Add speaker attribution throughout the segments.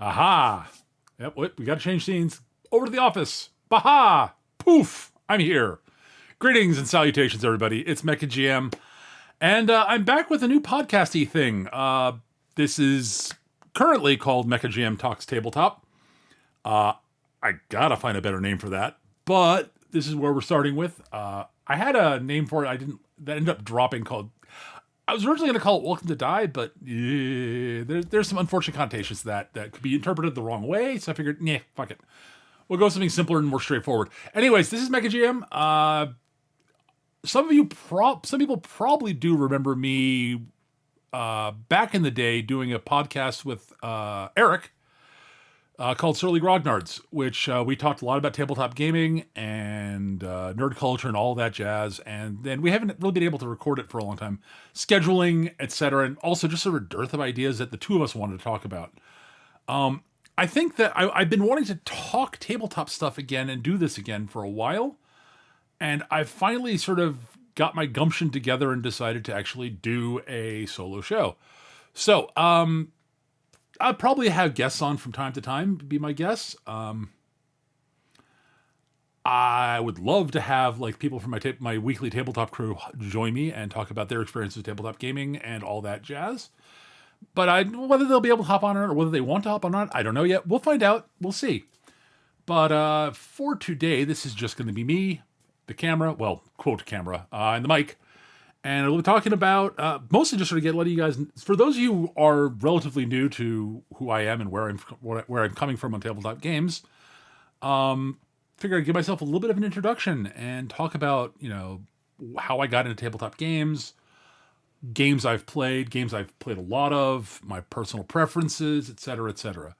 Speaker 1: Aha! Yep, we got to change scenes. Over to the office. Baha! Poof! I'm here. Greetings and salutations, everybody. It's MechaGM, and I'm back with a new podcasty thing. This is currently called MechaGM Talks Tabletop. I gotta find a better name for that, but this is where we're starting with. I had a name for it. That ended up dropping called. I was originally going to call it Welcome to Die, but there's some unfortunate connotations that could be interpreted the wrong way. So I figured, fuck it. We'll go with something simpler and more straightforward. Anyways, this is MechaGM. Some people probably do remember me back in the day doing a podcast with Eric called Surly Grognards, which we talked a lot about tabletop gaming and nerd culture and all that jazz. And then we haven't really been able to record it for a long time. Scheduling, etc. And also just sort of a dearth of ideas that the two of us wanted to talk about. I think that I've been wanting to talk tabletop stuff again and do this again for a while. And I finally sort of got my gumption together and decided to actually do a solo show. So, I'll probably have guests on from time to time, be my guess. I would love to have like people from my weekly tabletop crew join me and talk about their experiences with tabletop gaming and all that jazz. But whether they'll be able to hop on it or whether they want to hop on it, I don't know yet. We'll find out. We'll see. But for today, this is just going to be me, the camera, well, quote camera, and the mic. And we'll be talking about mostly just sort of letting you guys, for those of you who are relatively new to who I am and where I'm coming from on tabletop games, figure I'd give myself a little bit of an introduction and talk about, how I got into tabletop games I've played a lot of, my personal preferences, etc., etc.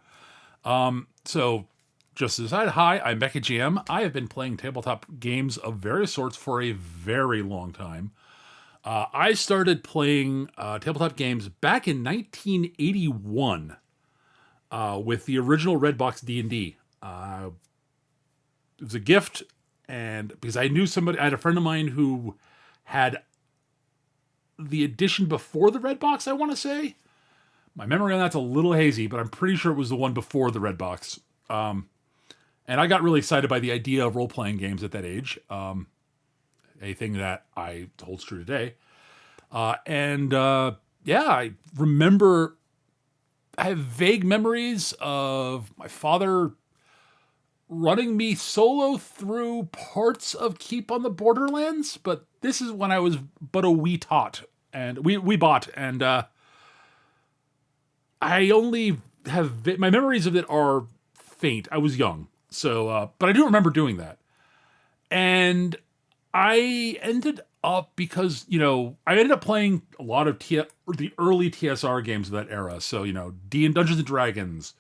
Speaker 1: So just as I hi, I'm MechaGM. I have been playing tabletop games of various sorts for a very long time. I started playing tabletop games back in 1981 with the original Redbox D&D. It was a gift, and because I had a friend of mine who had the edition before the Redbox, I want to say. My memory on that's a little hazy, but I'm pretty sure it was the one before the Redbox. And I got really excited by the idea of role-playing games at that age. A thing that holds true today. I remember, I have vague memories of my father running me solo through parts of Keep on the Borderlands, but this is when I was but a wee tot, and we bought, and I only have, my memories of it are faint. I was young, so, but I do remember doing that. And I ended up, because, I ended up playing a lot of the early TSR games of that era. So, Dungeons and Dragons,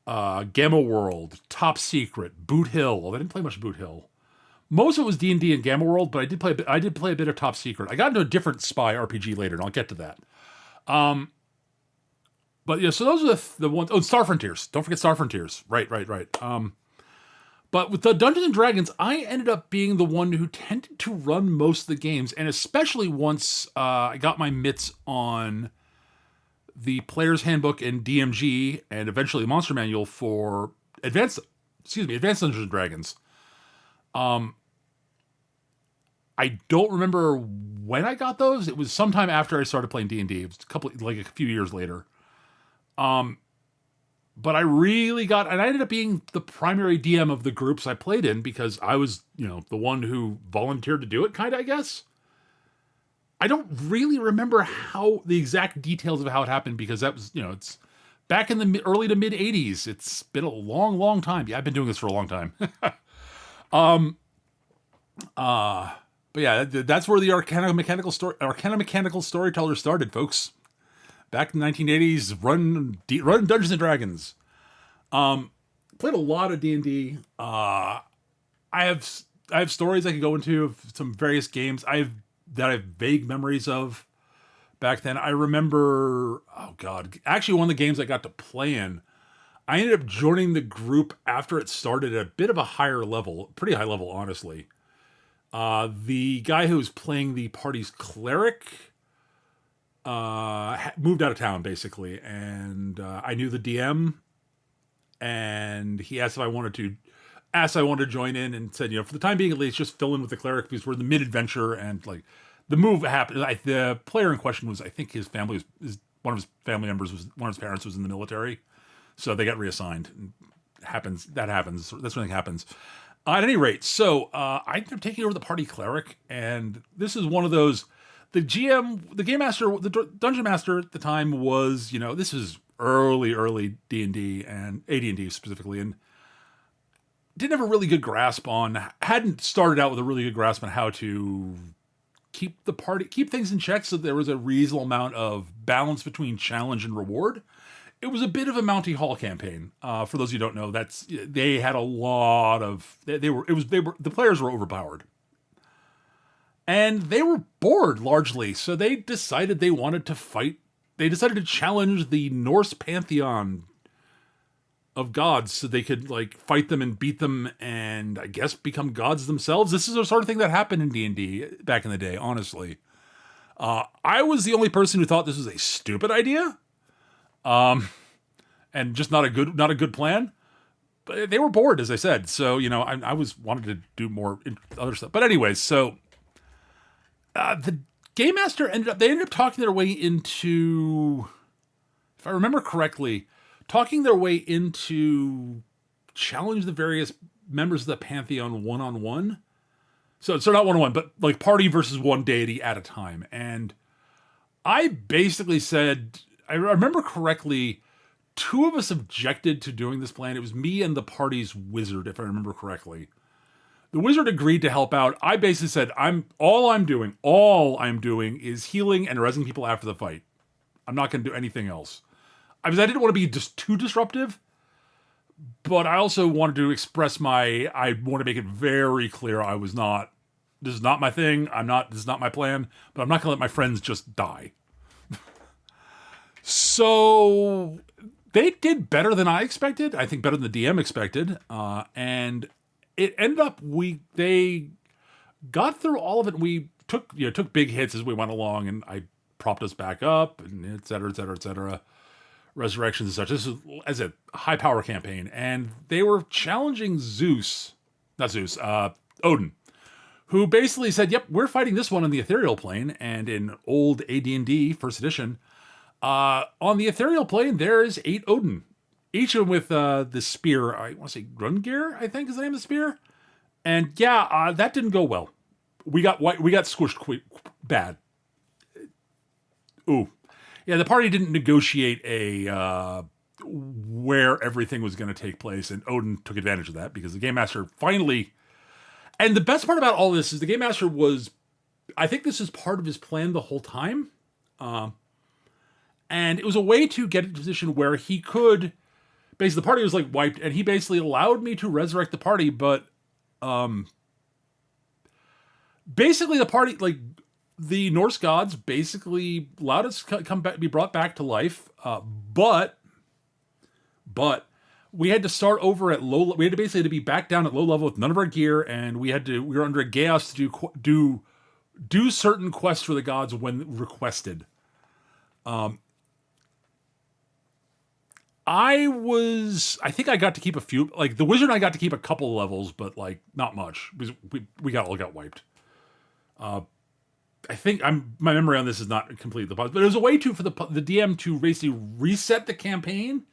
Speaker 1: Gamma World, Top Secret, Boot Hill. Well, I didn't play much Boot Hill. Most of it was D&D and Gamma World, but I did play a bit of Top Secret. I got into a different spy RPG later, and I'll get to that. But yeah, so those are the ones. Oh, Star Frontiers. Don't forget Star Frontiers. Right. But with the Dungeons and Dragons, I ended up being the one who tended to run most of the games, and especially once I got my mitts on the Player's Handbook and DMG, and eventually the Monster Manual for Advanced Dungeons and Dragons. I don't remember when I got those. It was sometime after I started playing D&D. It was a few years later. But I really and I ended up being the primary DM of the groups I played in because I was, the one who volunteered to do it, kind of, I guess. I don't really remember the exact details of how it happened because that was, it's back in the early to mid 80s. It's been a long, long time. Yeah, I've been doing this for a long time. But yeah, that's where the Arcana Mechanical Storyteller started, folks. Back in the 1980s, run Dungeons and Dragons. Played a lot of D&D. I have stories I could go into of some various games that I have vague memories of back then. I remember, actually one of the games I got to play in, I ended up joining the group after it started at a bit of a higher level, pretty high level, honestly. The guy who was playing the party's cleric moved out of town, basically, and I knew the DM, and he asked if I wanted to join in, and said, for the time being at least, just fill in with the cleric because we're in the mid adventure, and like the move happened. The player in question was, I think his family was one of his family members was one of his parents was in the military, so they got reassigned. That happens. That's when it happens. At any rate, so I ended up taking over the party cleric, and this is one of those. The GM, the game master, the dungeon master at the time was, this is early D&D and AD&D specifically, and didn't have a really good grasp on, hadn't started out with a really good grasp on how to keep things in check so there was a reasonable amount of balance between challenge and reward. It was a bit of a Mounty Hall campaign. For those of you who don't know, they had a lot of, the players were overpowered. And they were bored largely, so they decided they wanted to fight. They decided to challenge the Norse pantheon of gods so they could fight them and beat them and I guess become gods themselves. This is the sort of thing that happened in D&D back in the day, honestly. I was the only person who thought this was a stupid idea. And just not a good plan. But they were bored, as I said. So, I wanted to do more other stuff. But anyways, so the game master ended up talking their way into, if I remember correctly, challenge the various members of the Pantheon one-on-one. So not one-on-one, but party versus one deity at a time. And I basically said, I remember correctly, two of us objected to doing this plan. It was me and the party's wizard, if I remember correctly. The wizard agreed to help out. I basically said, all I'm doing is healing and rezzing people after the fight. I'm not going to do anything else. I didn't want to be just too disruptive, but I also wanted to express I want to make it very clear this is not my thing. This is not my plan, but I'm not going to let my friends just die. So they did better than I expected. I think better than the DM expected. And it ended up, they got through all of it. We took big hits as we went along, and I propped us back up, and et cetera, et cetera, et cetera. Resurrections and such. This is as a high power campaign, and they were challenging Odin, who basically said, "Yep, we're fighting this one on the ethereal plane." And in old AD&D First Edition, on the ethereal plane, there's 8 Odin, each of them with the spear. I want to say Grungir, I think is the name of the spear. And that didn't go well. We got squished bad. Ooh. Yeah, the party didn't negotiate where everything was going to take place, and Odin took advantage of that because the Game Master finally... And the best part about all this is the Game Master was... I think this is part of his plan the whole time. And it was a way to get into a position where he could... Basically, the party was wiped, and he basically allowed me to resurrect the party, but... basically, the party... the Norse gods basically allowed us to be brought back to life, but we had to start over at low. We had to basically be back down at low level with none of our gear, and we were under a chaos to do certain quests for the gods when requested. I think I got to keep a few. The wizard and I got to keep a couple levels, but not much because we all got wiped. I think my memory on this is not completely positive, but it was a way for the DM to basically reset the campaign,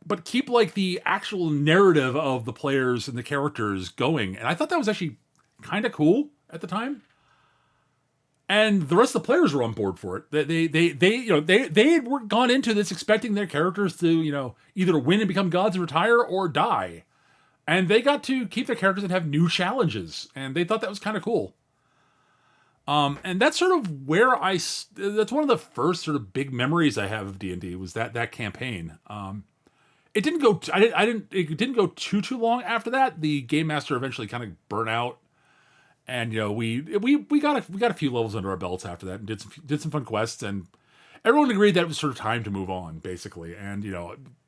Speaker 1: but keep the actual narrative of the players and the characters going. And I thought that was actually kind of cool at the time. And the rest of the players were on board for it. They had gone into this expecting their characters to either win and become gods and retire or die, and they got to keep their characters and have new challenges, and they thought that was kind of cool. And that's sort of where that's one of the first sort of big memories I have of D&D was that campaign. It didn't go, it didn't go too long after that. The game master eventually kind of burnt out, and, we got a few levels under our belts after that and did some fun quests, and everyone agreed that it was sort of time to move on basically. And,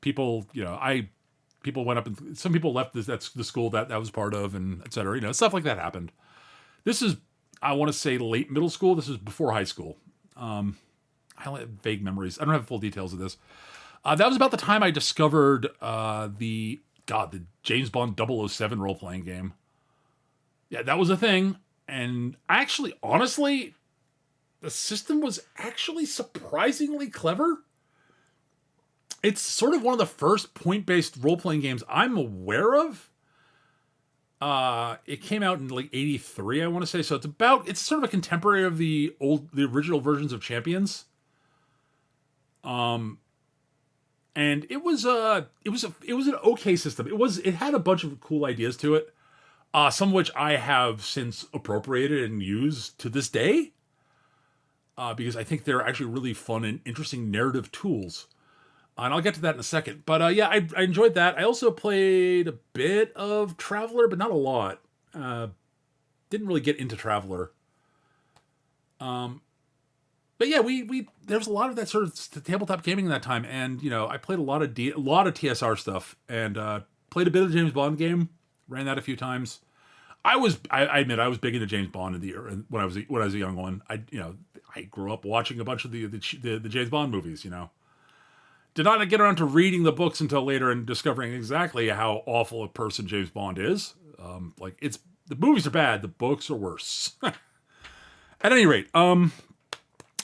Speaker 1: people went up and some people left that's the school that was part of, and et cetera, stuff like that happened. This is, I want to say late middle school. This was before high school. I only have vague memories. I don't have full details of this. That was about the time I discovered the James Bond 007 role playing game. Yeah, that was a thing. And actually, honestly, the system was actually surprisingly clever. It's sort of one of the first point based role playing games I'm aware of. It came out in like '83, I want to say. So it's sort of a contemporary of the original versions of Champions. And it was an okay system. It had a bunch of cool ideas to it. Some of which I have since appropriated and used to this day. Because I think they're actually really fun and interesting narrative tools. And I'll get to that in a second. But yeah, I enjoyed that. I also played a bit of Traveler, but not a lot. Didn't really get into Traveler. But yeah, we there was a lot of that sort of tabletop gaming in that time, and I played a lot of TSR stuff, and played a bit of the James Bond game. Ran that a few times. I admit I was big into James Bond when I was a young one. I grew up watching a bunch of the James Bond movies. Did not get around to reading the books until later and discovering exactly how awful a person James Bond is. The movies are bad, the books are worse. At any rate,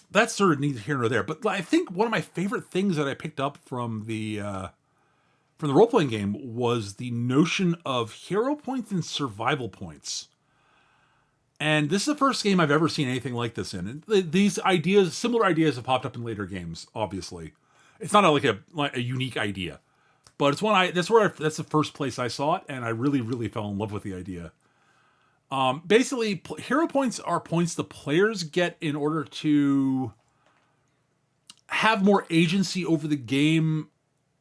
Speaker 1: that's sort of neither here nor there. But I think one of my favorite things that I picked up from the role playing game was the notion of hero points and survival points. And this is the first game I've ever seen anything like this in. And these ideas, similar ideas, have popped up in later games. Obviously, it's not like a unique idea, but it's one that's the first place I saw it, and I really, really fell in love with the idea. Basically, hero points are points the players get in order to have more agency over the game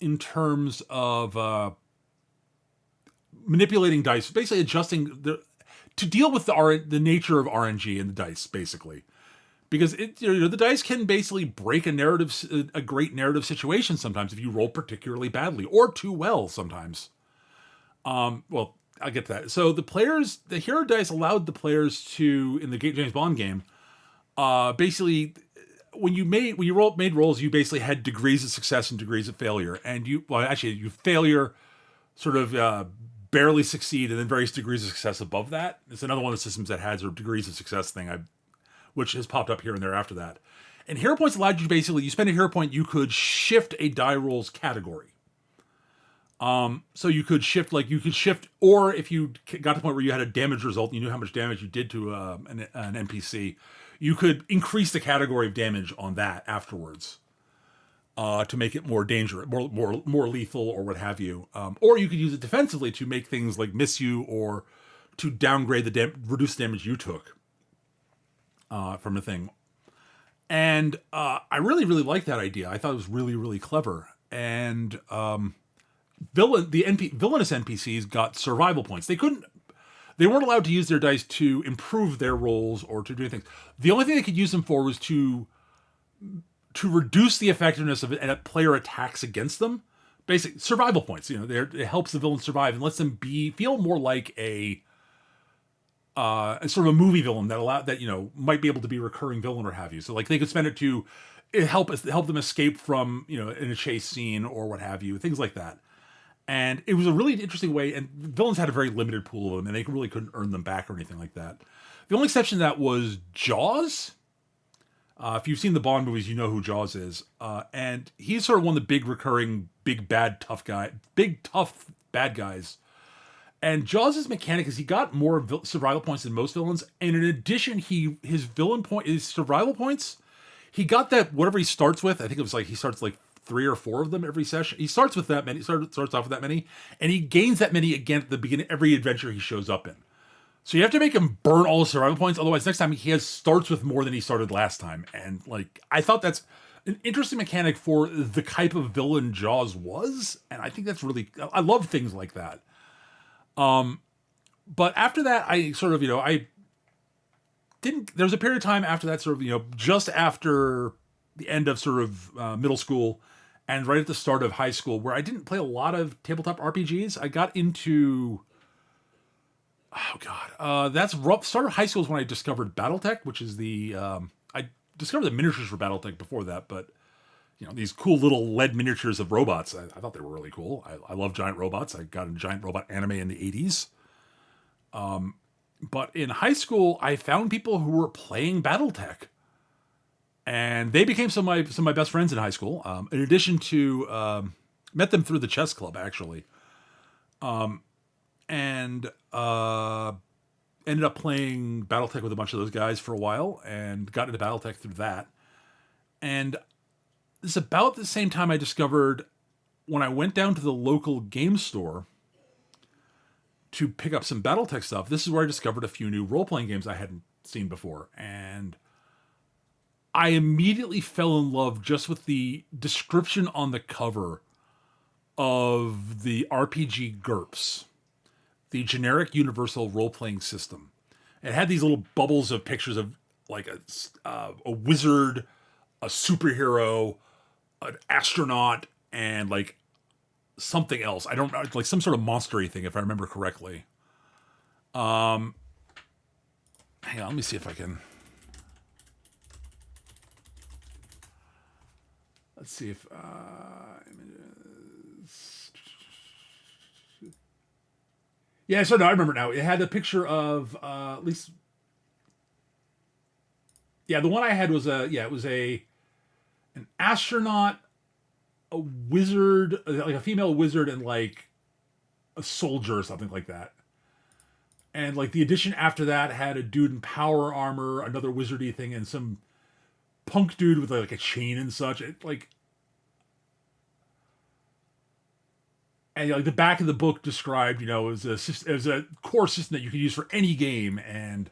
Speaker 1: in terms of manipulating dice, basically adjusting to deal with the nature of RNG in the dice, basically. Because the dice can basically break a great narrative situation sometimes if you roll particularly badly or too well sometimes. Well, I'll get to that. So the hero dice allowed the players to, in the James Bond game, basically when you made rolls, you basically had degrees of success and degrees of failure, and you failure sort of barely succeed, and then various degrees of success above that. It's another one of the systems that has a degrees of success thing, which has popped up here and there after that. And hero points allowed you you spend a hero point, you could shift a die roll's category. So you could shift, or if you got to the point where you had a damage result and you knew how much damage you did to an NPC, you could increase the category of damage on that afterwards to make it more dangerous, more lethal, or what have you. Or you could use it defensively to make things like miss you, or to downgrade reduce the damage you took from the thing. And I really, really liked that idea. I thought it was really, really clever. And villainous NPCs got survival points. They weren't allowed to use their dice to improve their rolls or to do things. The only thing they could use them for was to reduce the effectiveness of player attacks against them. Basic survival points. It helps the villain survive and lets them feel more like a sort of a movie villain that might be able to be a recurring villain or have you. So like they could spend it to help them escape from in a chase scene or what have you, things like that. And it was a really interesting way, and villains had a very limited pool of them, and they really couldn't earn them back or anything like that. The only exception to that was Jaws. If you've seen the Bond movies, you know who Jaws is. And he's sort of one of the big recurring, big tough bad guys. And Jaws' mechanic is he got more survival points than most villains, and in addition, his survival points, he got that whatever he starts with. I think it was like he starts like 3 or 4 of them every session. He starts with that many. Starts off with that many, and he gains that many again at the beginning of every adventure he shows up in. So you have to make him burn all the survival points. Otherwise, next time he starts with more than he started last time. And I thought that's an interesting mechanic for the type of villain Jaws was, and I think that's really. I love things like that. But after that, I sort of I didn't. There was a period of time after that, sort of just after the end of sort of middle school. And right at the start of high school, where I didn't play a lot of tabletop RPGs, I got into, that's rough. Start of high school is when I discovered BattleTech, which is I discovered the miniatures for BattleTech before that, but these cool little lead miniatures of robots. I thought they were really cool. I love giant robots. I got a giant robot anime in the 80s. But in high school, I found people who were playing BattleTech. And they became some of my best friends in high school. In addition to, met them through the chess club, actually. And ended up playing BattleTech with a bunch of those guys for a while and got into BattleTech through that. And it's about the same time I discovered when I went down to the local game store to pick up some BattleTech stuff. This is where I discovered a few new role-playing games I hadn't seen before. And I immediately fell in love just with the description on the cover of the RPG GURPS, the generic universal role-playing system. It had these little bubbles of pictures of like a wizard, a superhero, an astronaut, and like something else. I don't know, like some sort of monster-y thing, if I remember correctly. Hang on, let me see if I can. Let's see if yeah, so no, I remember now. It had a picture of at least, yeah, the one I had was it was an astronaut, a wizard, like a female wizard, and like a soldier or something like that. And like the edition after that had a dude in power armor, another wizardy thing, and some punk dude with like a chain and such. And like the back of the book described, it was a core system that you could use for any game, and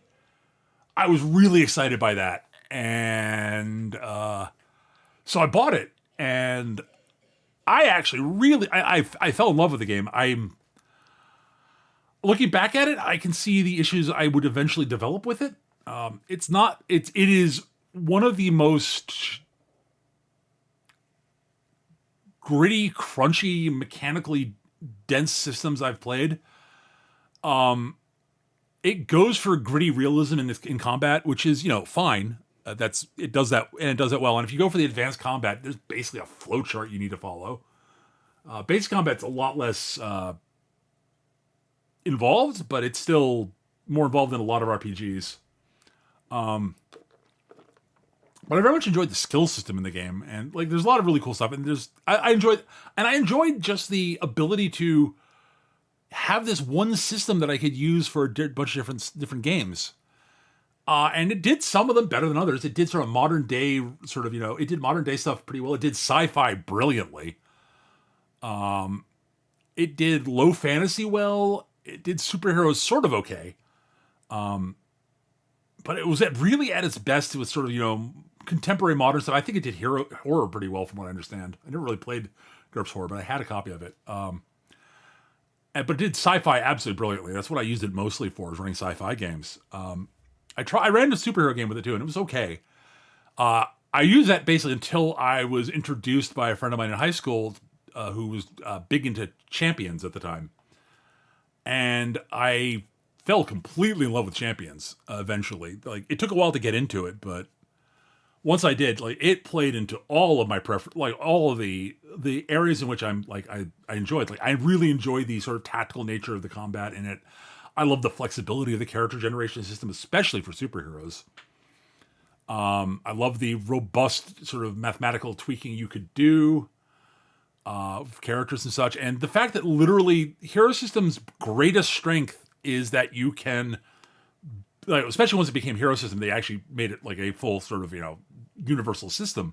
Speaker 1: I was really excited by that. And so I bought it, and I actually really I fell in love with the game. I'm looking back at it, I can see the issues I would eventually develop with it. It is one of the most gritty, crunchy, mechanically dense systems I've played. It goes for gritty realism in combat, which is fine. It does that, and it does it well. And if you go for the advanced combat, there's basically a flowchart you need to follow. Basic combat's a lot less involved, but it's still more involved than a lot of RPGs. But I very much enjoyed the skill system in the game, and like there's a lot of really cool stuff. And I enjoyed just the ability to have this one system that I could use for a bunch of different games. And it did some of them better than others. It did sort of modern day it did modern day stuff pretty well. It did sci-fi brilliantly. It did low fantasy well. It did superheroes sort of okay. But it was really at its best with sort of, contemporary modern stuff. I think it did horror pretty well from what I understand. I never really played GURPS Horror, but I had a copy of it. But it did sci-fi absolutely brilliantly. That's what I used it mostly for, is running sci-fi games. I ran a superhero game with it too, and it was okay. I used that basically until I was introduced by a friend of mine in high school who was big into Champions at the time. And I fell completely in love with Champions eventually. Like, it took a while to get into it, but once I did, like, it played into all of my all of the areas in which I enjoyed. Like, I really enjoyed the sort of tactical nature of the combat in it. I love the flexibility of the character generation system, especially for superheroes. I love the robust sort of mathematical tweaking you could do of characters and such. And the fact that literally Hero System's greatest strength is that you can, like, especially once it became Hero System, they actually made it like a full sort of, universal system.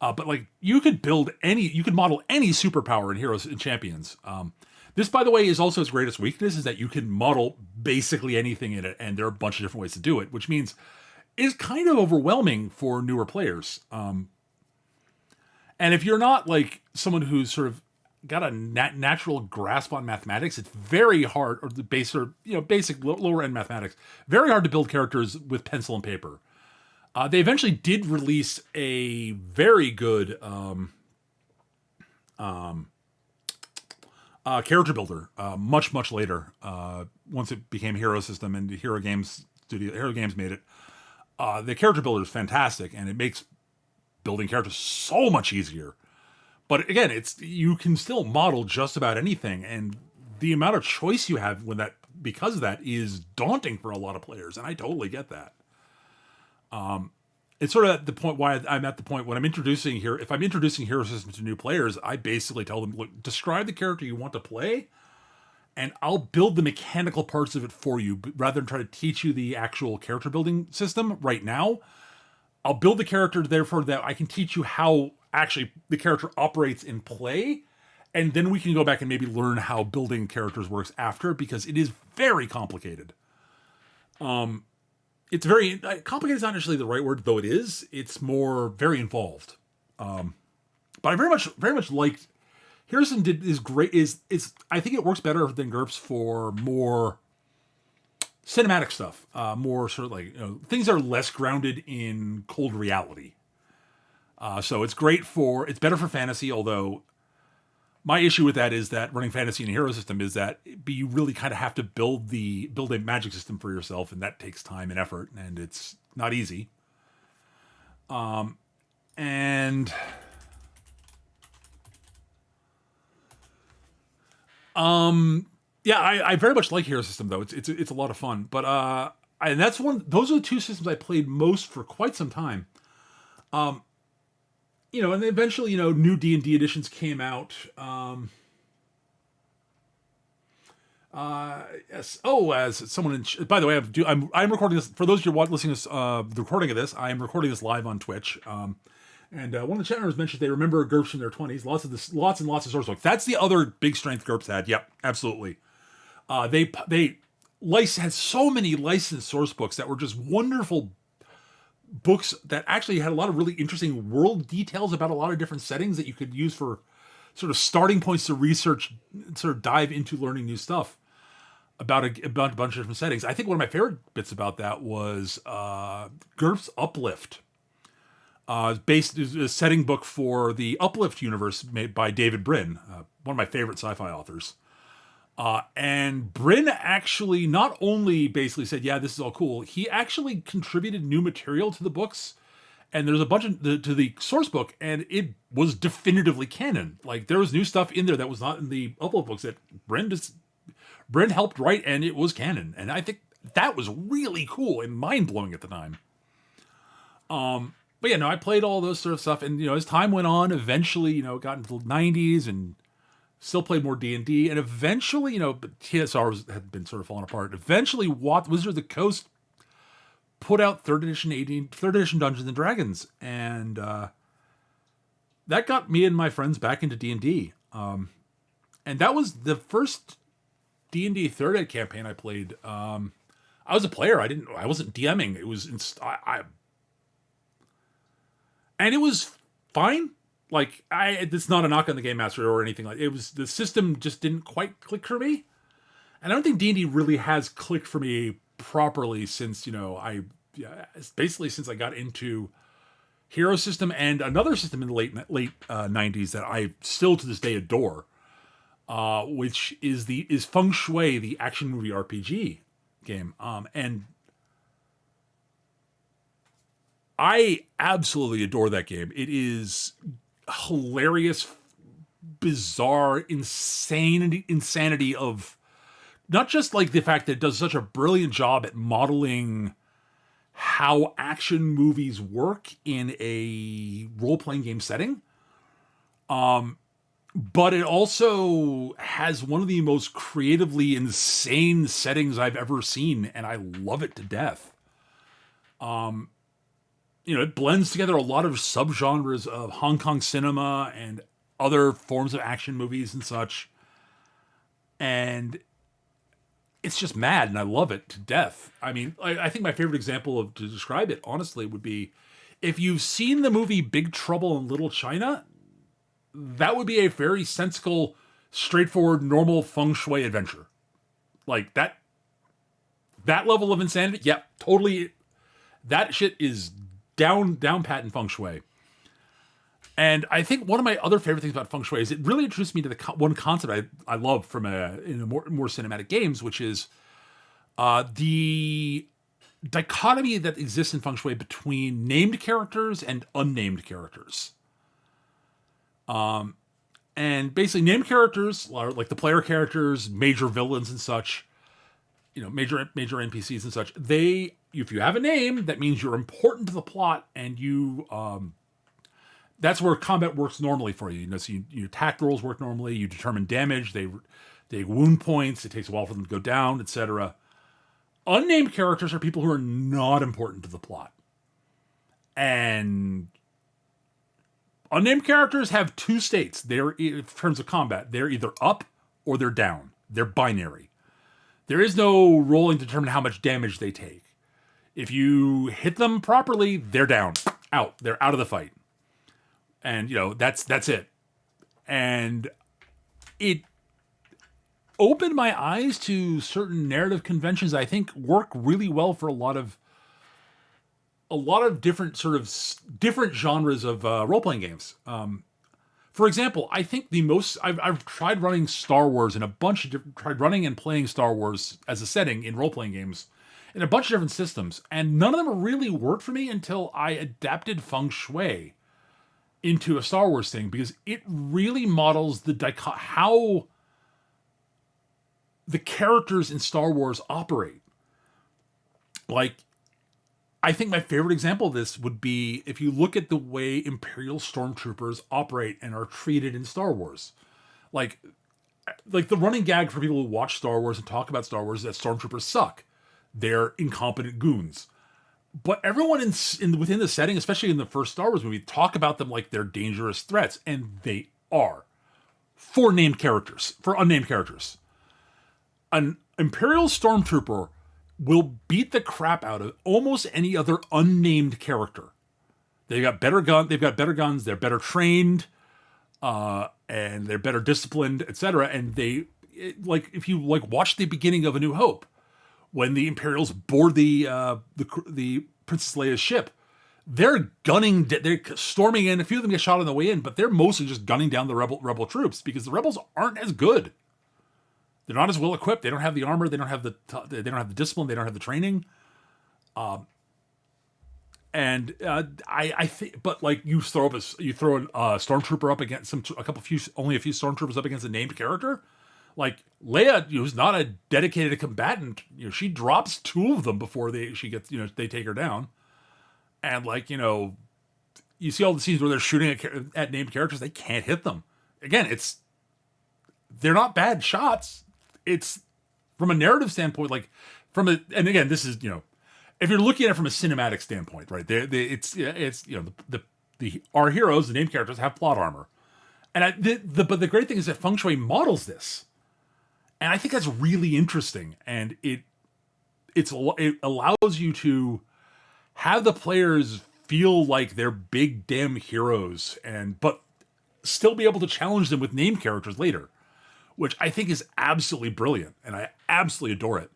Speaker 1: But like you could model any superpower in Heroes and Champions. This, by the way, is also its greatest weakness, is that you can model basically anything in it, and there are a bunch of different ways to do it, which means it's kind of overwhelming for newer players. And if you're not like someone who's sort of got a natural grasp on mathematics, it's very hard, or the basic lower end mathematics, very hard to build characters with pencil and paper. They eventually did release a very good character builder much later. Once it became Hero System and Hero Games made it. The character builder is fantastic, and it makes building characters so much easier. But again, you can still model just about anything, and the amount of choice you have because of that is daunting for a lot of players, and I totally get that. It's sort of at the point why I'm at the point when if I'm introducing hero systems to new players, I basically tell them, look, describe the character you want to play, and I'll build the mechanical parts of it for you, rather than try to teach you the actual character building system right now. I'll build the character, therefore, that I can teach you how actually the character operates in play, and then we can go back and maybe learn how building characters works after, because it is very complicated. It's very complicated is not necessarily the right word, though it is. It's more very involved. But I very much liked Harrison is great. I think it works better than GURPS for more cinematic stuff, more sort of like things that are less grounded in cold reality. So it's it's better for fantasy, although my issue with that is that running fantasy in a hero system is that you really kind of have to build a magic system for yourself, and that takes time and effort, and it's not easy. And yeah, I very much like hero system though. It's a lot of fun, but and those are the two systems I played most for quite some time. And eventually, new D&D editions came out. Yes. Oh, as someone by the way, I'm recording this for those of you listening to the recording of this. I am recording this live on Twitch. And one of the chat members mentioned they remember GURPS from their 20s. Lots and lots of source books. That's the other big strength GURPS had. Yep, absolutely. They had so many licensed source books that were just wonderful books that actually had a lot of really interesting world details about a lot of different settings that you could use for sort of starting points to research, sort of dive into learning new stuff about a bunch of different settings. I think one of my favorite bits about that was GURPS Uplift. Based is a setting book for the Uplift universe made by David Brin, one of my favorite sci-fi authors. And Brin actually not only basically said, yeah, this is all cool, he actually contributed new material to the books. And there's a bunch to the source book, and it was definitively canon. Like, there was new stuff in there that was not in the Uplift books that Brin helped write, and it was canon. And I think that was really cool and mind-blowing at the time. But yeah, no, I played all those sort of stuff, and as time went on, eventually, it got into the 90s, and still played more D&D, and eventually, but TSR had been sort of falling apart. Eventually, Wizards of the Coast put out 3rd edition Dungeons and Dragons, and that got me and my friends back into D&D. And that was the first D&D 3rd ed campaign I played. I was a player. I wasn't DMing. It was and it was fine. Like, it's not a knock on the Game Master or anything like it. Was the system just didn't quite click for me, and I don't think D&D really has clicked for me properly since basically since I got into Hero System and another system in the late 90s that I still to this day adore, which is Feng Shui, the action movie RPG game, and I absolutely adore that game. It is hilarious, bizarre, insanity of not just like the fact that it does such a brilliant job at modeling how action movies work in a role-playing game setting, but it also has one of the most creatively insane settings I've ever seen, and I love it to death. It blends together a lot of subgenres of Hong Kong cinema and other forms of action movies and such. And it's just mad, and I love it to death. I mean, I think my favorite example to describe it, honestly, would be if you've seen the movie Big Trouble in Little China, that would be a very sensible, straightforward, normal feng shui adventure. Like, that level of insanity, yeah, totally. That shit is down pat in feng shui. And I think one of my other favorite things about feng shui is it really introduced me to the one concept I love from in more cinematic games, which is the dichotomy that exists in feng shui between named characters and unnamed characters. And basically, named characters are like the player characters, major villains and such. Major NPCs and such. If you have a name, that means you're important to the plot, and that's where combat works normally for you. So your attack rolls work normally. You determine damage. They wound points. It takes a while for them to go down, etc. Unnamed characters are people who are not important to the plot, and unnamed characters have two states. In terms of combat, they're either up or they're down. They're binary. There is no rolling to determine how much damage they take. If you hit them properly, they're down, out. They're out of the fight, and that's it. And it opened my eyes to certain narrative conventions I think work really well for a lot of different different genres of role-playing games. For example, I think I've tried running Star Wars in tried running and playing Star Wars as a setting in role-playing games in a bunch of different systems, and none of them really worked for me until I adapted feng shui into a Star Wars thing, because it really models how the characters in Star Wars operate. Like, I think my favorite example of this would be if you look at the way Imperial stormtroopers operate and are treated in Star Wars. Like the running gag for people who watch Star Wars and talk about Star Wars is that stormtroopers suck. They're incompetent goons. But everyone within the setting, especially in the first Star Wars movie, talk about them like they're dangerous threats, and they are. For unnamed characters. An Imperial stormtrooper will beat the crap out of almost any other unnamed character. They've got better guns, they're better trained, and they're better disciplined, etc. And if you watch the beginning of A New Hope, when the Imperials board the Princess Leia's ship, they're storming in. A few of them get shot on the way in, but they're mostly just gunning down the rebel troops, because the rebels aren't as good. They're not as well equipped. They don't have the armor. They don't have the discipline. They don't have the training. I think, but like you throw a stormtrooper up against only a few stormtroopers up against a named character, like Leia, who's not a dedicated combatant. She drops two of them before they take her down, and you see all the scenes where they're shooting at named characters. They can't hit them. Again, they're not bad shots. It's from a narrative standpoint, and again, this is, if you're looking at it from a cinematic standpoint, right? Our heroes, the named characters, have plot armor, and but the great thing is that feng shui models this, and I think that's really interesting, and it allows you to have the players feel like they're big damn heroes, but still be able to challenge them with named characters later, which I think is absolutely brilliant, and I absolutely adore it.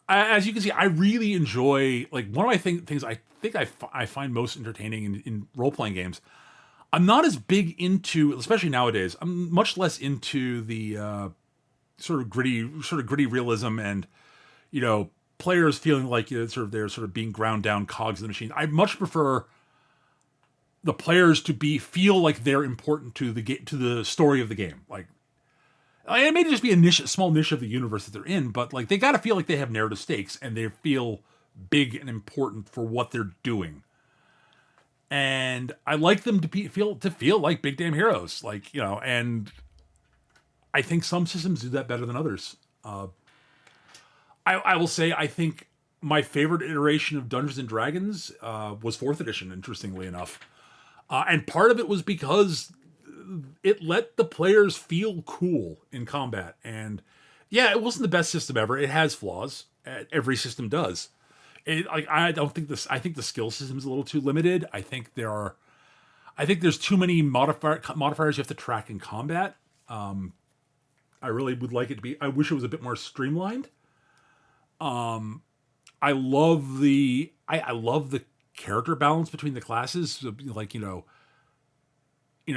Speaker 1: As you can see, I really enjoy, one of my things I think I find most entertaining in role-playing games. I'm not as big into, especially nowadays, I'm much less into the sort of gritty realism and, players feeling like they're being ground down cogs of the machine. I much prefer the players to feel like they're important to the story of the game. It may just be a small niche of the universe that they're in, but they got to feel like they have narrative stakes and they feel big and important for what they're doing. And I like them to feel like big damn heroes, and I think some systems do that better than others. I will say, I think my favorite iteration of Dungeons and Dragons was 4th edition, interestingly enough. And part of it was because it let the players feel cool in combat. And yeah, it wasn't the best system ever. It has flaws. Every system does. I think the skill system is a little too limited. I think there's too many modifiers you have to track in combat. I really would like it to be. I wish it was a bit more streamlined. I love the character balance between the classes.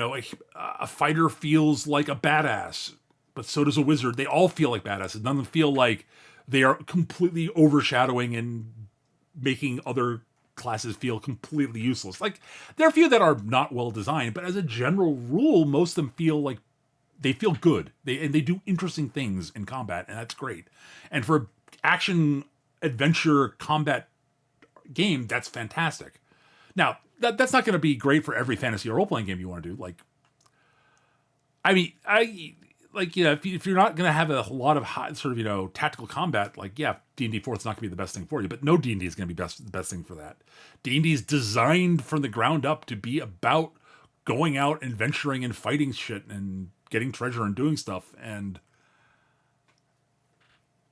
Speaker 1: A fighter feels like a badass, but so does a wizard. They all feel like badasses. None of them feel like they are completely overshadowing and making other classes feel completely useless. Like, there are a few that are not well designed, but as a general rule, most of them feel like they feel good. They do interesting things in combat, and that's great. And for action adventure combat game, that's fantastic. Now, that's not going to be great for every fantasy or role playing game you want to do. Like, I mean, if you're not going to have a lot of high, sort of, tactical combat, like, yeah, D&D 4th is not going to be the best thing for you, but no D&D is going to be the best thing for that. D&D is designed from the ground up to be about going out and venturing and fighting shit and getting treasure and doing stuff, and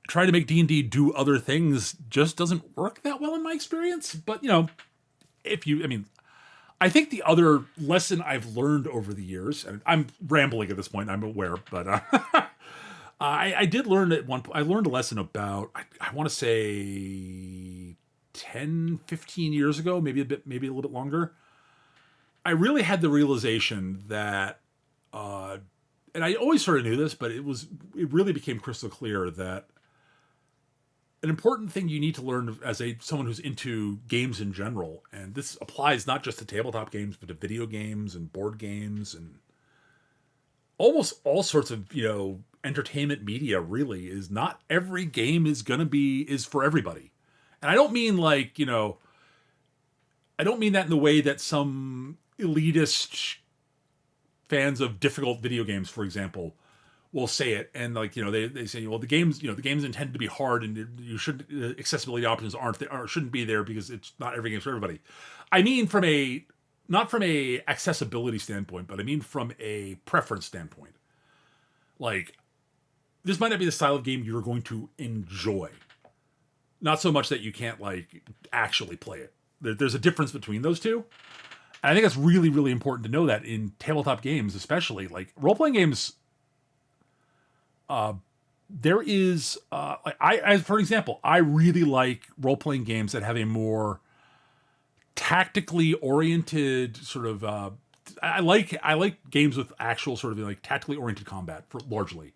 Speaker 1: trying to make D&D do other things just doesn't work that well in my experience. But, I think the other lesson I've learned over the years, and I'm rambling at this point, I'm aware, but I did learn at one point, I learned a lesson about, I want to say 10, 15 years ago, maybe a little bit longer. I really had the realization that, and I always sort of knew this, but it really became crystal clear that an important thing you need to learn as someone who's into games in general, and this applies not just to tabletop games, but to video games and board games and almost all sorts of, entertainment media, really, is not every game is for everybody. And I don't mean I don't mean that in the way that some elitist fans of difficult video games, for example, will say it, and they say, well, the games intended to be hard, and you should accessibility options shouldn't be there because it's not every game's for everybody. I mean, not from a accessibility standpoint, but I mean from a preference standpoint. Like, this might not be the style of game you're going to enjoy. Not so much that you can't actually play it. There's a difference between those two. And I think it's really, really important to know that in tabletop games, especially role playing games. There is, for example, I really like role-playing games that have a more tactically oriented sort of, I like games with actual sort of tactically oriented combat largely.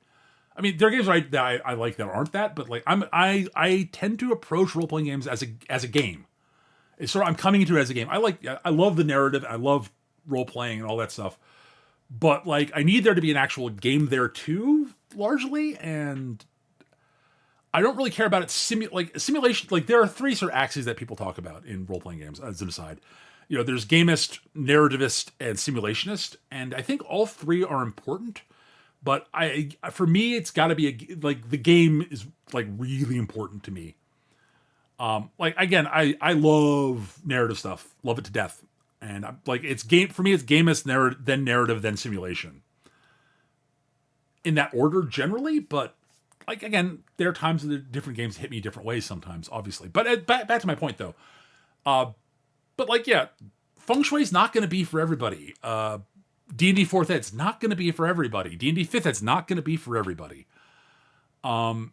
Speaker 1: I mean, there are games that I like that aren't that, but I tend to approach role-playing games as a game. It's sort of, I'm coming into it as a game. I love the narrative. I love role-playing and all that stuff. But I need there to be an actual game there too, largely, and I don't really care about it. Simulation. There are three sort of axes that people talk about in role playing games. As an aside, there's gamist, narrativist, and simulationist, and I think all three are important. But for me, it's got to be the game is really important to me. Again, I love narrative stuff, love it to death. And it's game for me. It's gamist, then narrative, then simulation. In that order, generally. But again, there are times that the different games hit me different ways sometimes, obviously. But back to my point, though. Feng Shui is not going to be for everybody. D&D 4th Ed's not going to be for everybody. D&D 5th Ed's not going to be for everybody. D&D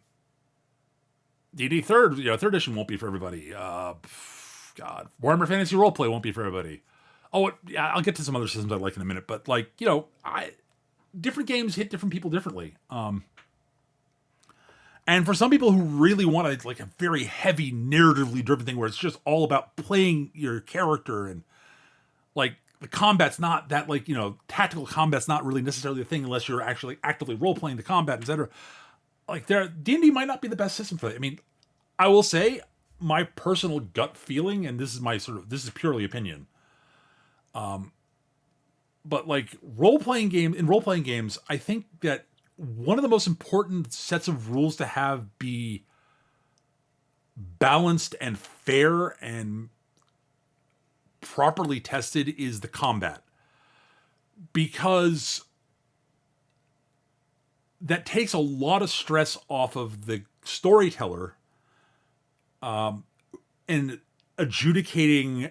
Speaker 1: 3rd edition won't be for everybody. God, Warhammer Fantasy Roleplay won't be for everybody. Oh, yeah, I'll get to some other systems I like in a minute, but different games hit different people differently. And for some people who really want a very heavy narratively driven thing where it's just all about playing your character and the combat's not that tactical combat's not really necessarily a thing unless you're actually actively role playing the combat, etc. D&D might not be the best system for that. I mean, I will say my personal gut feeling, and this is purely opinion. But role-playing games, I think that one of the most important sets of rules to have be balanced and fair and properly tested is the combat. Because that takes a lot of stress off of the storyteller, and adjudicating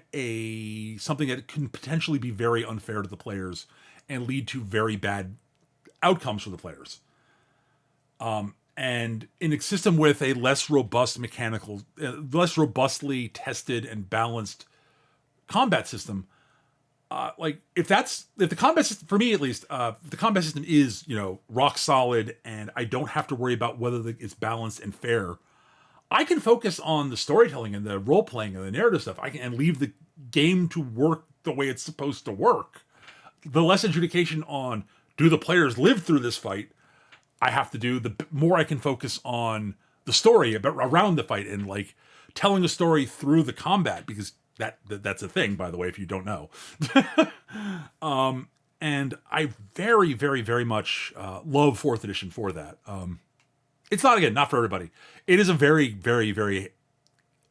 Speaker 1: something that can potentially be very unfair to the players and lead to very bad outcomes for the players. And in a system with a less robustly tested and balanced combat system, if the combat system, for me at least, if the combat system is rock solid and I don't have to worry about whether it's balanced and fair, I can focus on the storytelling and the role playing and the narrative stuff. I can and leave the game to work the way it's supposed to work. The less adjudication on do the players live through this fight I have to do, the more I can focus on the story about around the fight and like telling a story through the combat, because that's a thing, by the way, if you don't know. And I very, very, very much love fourth edition for that. It's not, again, not for everybody. It is a very, very, very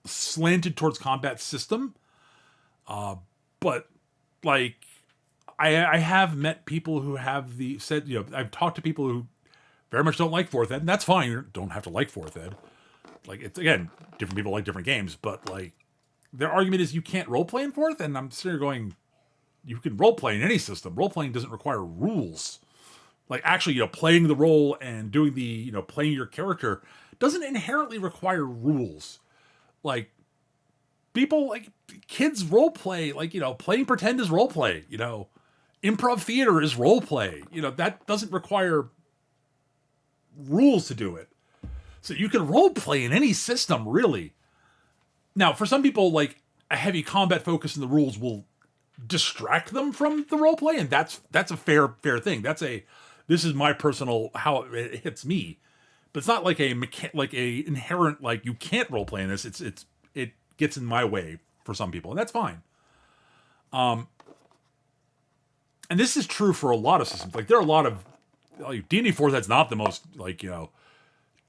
Speaker 1: slanted towards combat system. But like, I have met people who have said, I've talked to people who very much don't like fourth ed, and that's fine. You don't have to like fourth ed. Like, it's, again, different people like different games, but like, their argument is you can't role play in fourth, and I'm sitting here going, you can role play in any system. Role playing doesn't require rules. Like, actually, playing the role and doing the, playing your character doesn't inherently require rules. Like, people, like, kids role play, like, playing pretend is role play, improv theater is role play. That doesn't require rules to do it. So you can role play in any system, really. Now, for some people, like, a heavy combat focus in the rules will distract them from the role play, and that's a fair thing. This is my personal how it hits me, but it's not like a inherent like you can't role play in this. It gets in my way for some people, and that's fine. And this is true for a lot of systems. Like, there are a lot of like, D&D 4th, that's not the most like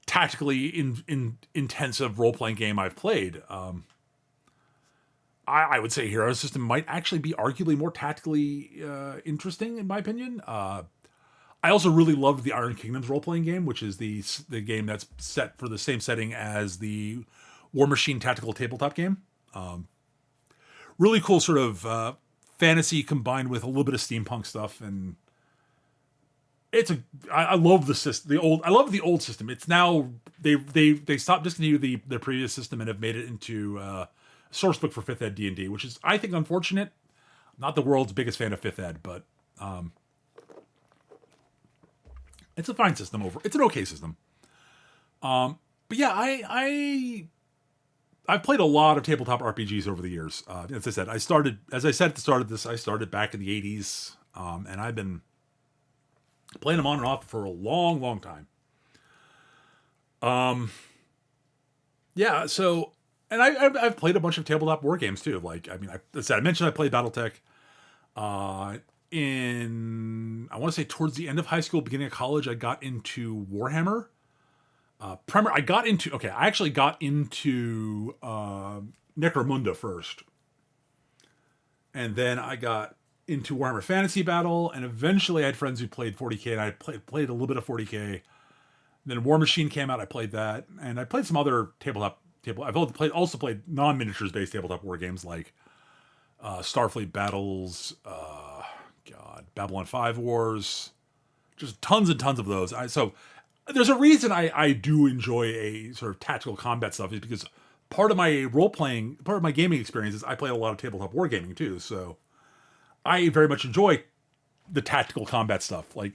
Speaker 1: tactically intensive role playing game I've played. I would say Hero System might actually be arguably more tactically interesting, in my opinion. I also really loved the Iron Kingdoms role-playing game, which is the game that's set for the same setting as the War Machine tactical tabletop game. Really cool sort of fantasy combined with a little bit of steampunk stuff, and I love the system. I love the old system. It's now they stopped discontinuing the previous system and have made it into source book for 5th ed D&D, which is, I think, unfortunate. I'm not the world's biggest fan of 5th ed, but it's a fine system it's an okay system. But yeah, I've played a lot of tabletop RPGs over the years. As I said at the start of this, I started back in the 80s, and I've been playing them on and off for a long, long time. Yeah, so, and I've played a bunch of tabletop war games too. Like, I mean, I mentioned I played BattleTech. I want to say towards the end of high school, beginning of college, I got into Warhammer. I actually got into Necromunda first. And then I got into Warhammer Fantasy Battle, and eventually I had friends who played 40K, and I played a little bit of 40K. Then War Machine came out, I played that, and I played some other I've also played non-miniatures based tabletop war games like Starfleet Battles, Babylon 5 Wars, just tons and tons of those. So there's a reason I do enjoy a sort of tactical combat stuff, is because part of my gaming experience is I play a lot of tabletop wargaming too. So I very much enjoy the tactical combat stuff. Like,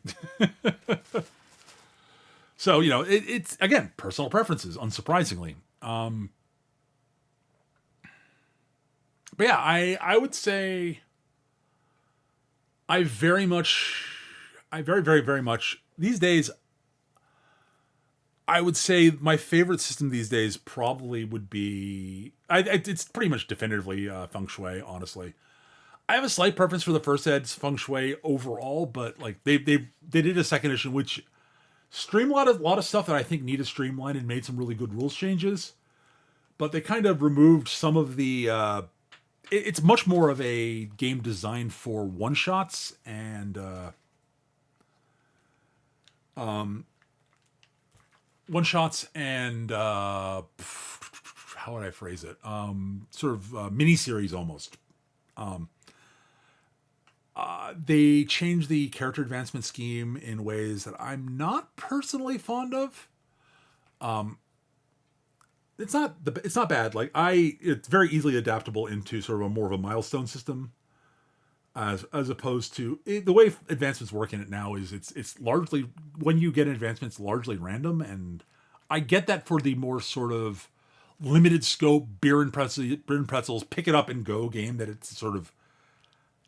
Speaker 1: so, it's, again, personal preferences, unsurprisingly. But yeah, I would say I very, very, very much these days, I would say my favorite system these days probably would be, it's pretty much definitively Feng Shui, honestly. I have a slight preference for the first ed's Feng Shui overall, but like they did a second edition which streamlined a lot of stuff that I think needed streamlined and made some really good rules changes. But they kind of removed some of the it's much more of a game designed for one shots and how would I phrase it? Sort of mini series almost. They changed the character advancement scheme in ways that I'm not personally fond of. It's not bad. Like it's very easily adaptable into sort of more of a milestone system, as opposed to the way advancements work in it now is it's largely, when you get an advancement, it's largely random, and I get that for the more sort of limited scope beer and pretzels, pick it up and go game that it's sort of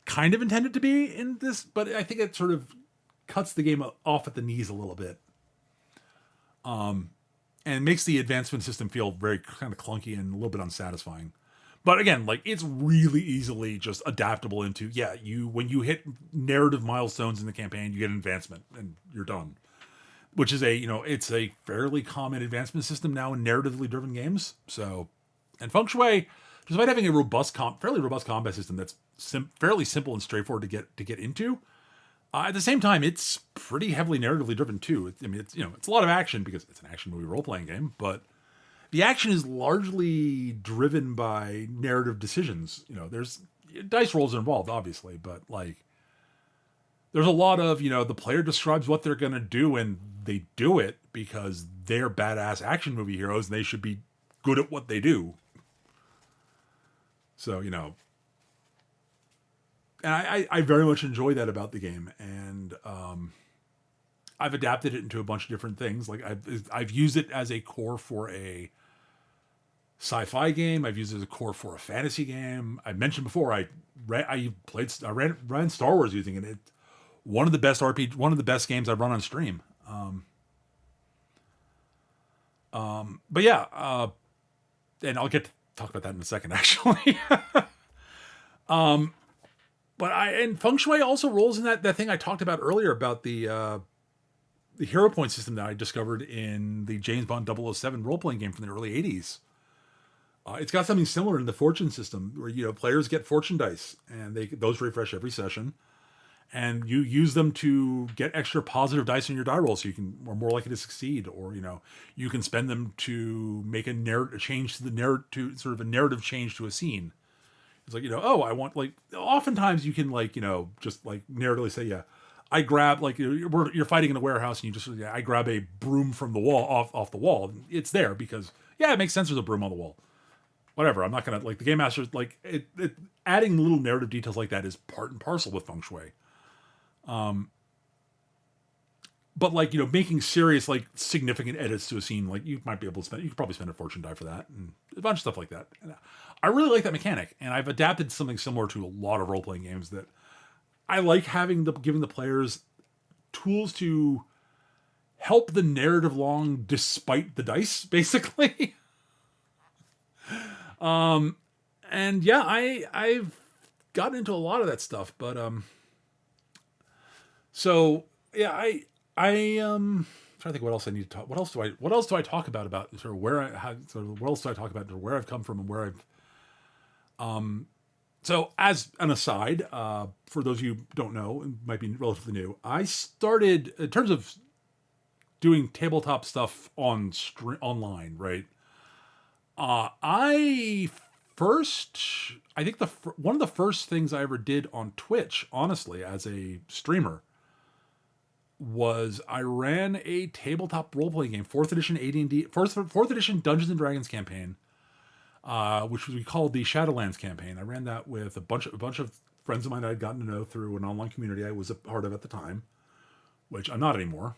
Speaker 1: kind of intended to be in this, but I think it sort of cuts the game off at the knees a little bit. And makes the advancement system feel very kind of clunky and a little bit unsatisfying. But again, like it's really easily just adaptable into, when you hit narrative milestones in the campaign, you get an advancement and you're done. Which is it's a fairly common advancement system now in narratively driven games. So, and Feng Shui, despite having a fairly robust combat system that's fairly simple and straightforward to get into, at the same time, it's pretty heavily narratively driven too. It's a lot of action because it's an action movie role playing game, but the action is largely driven by narrative decisions. There's dice rolls involved, obviously, but like there's a lot of the player describes what they're gonna do and they do it because they're badass action movie heroes and they should be good at what they do. So and I very much enjoy that about the game, and I've adapted it into a bunch of different things. Like I've used it as a core for a sci-fi game. I've used it as a core for a fantasy game. I mentioned before I ran Star Wars using it. It's one of the best games I've run on stream. But yeah, and I'll get to talk about that in a second, actually. And Feng Shui also rolls in that thing I talked about earlier about the hero point system that I discovered in the James Bond 007 role-playing game from the early 80s. It's got something similar in the fortune system where, players get fortune dice and those refresh every session. And you use them to get extra positive dice in your die roll so you are more likely to succeed. Or, you can spend them to make a change to the narrative, to sort of a narrative change to a scene. It's like, I want, like, oftentimes you can, like, just, like, narratively say, I grab, like, you're fighting in a warehouse and you just, I grab a broom from the wall, off the wall. It's there because, it makes sense there's a broom on the wall. Whatever, I'm not going to, like, the Game Master's, like, adding little narrative details like that is part and parcel with Feng Shui. But like, making serious, like significant edits to a scene, like you could probably spend a fortune die for that and a bunch of stuff like that. And I really like that mechanic, and I've adapted something similar to a lot of role-playing games that I like giving the players tools to help the narrative along despite the dice, basically. And yeah, I've gotten into a lot of that stuff, but so yeah, trying to think what else I need to talk. What else do I talk about sort of what else do I talk about where I've come from and where I've so as an aside, for those of you who don't know and might be relatively new, I started in terms of doing tabletop stuff online, right? I think one of the first things I ever did on Twitch, honestly, as a streamer, was I ran a tabletop role-playing game, 4th edition AD&D, 4th edition Dungeons and Dragons campaign, which we called the Shadowlands campaign. I ran that with a bunch of friends of mine that I'd gotten to know through an online community I was a part of at the time, which I'm not anymore.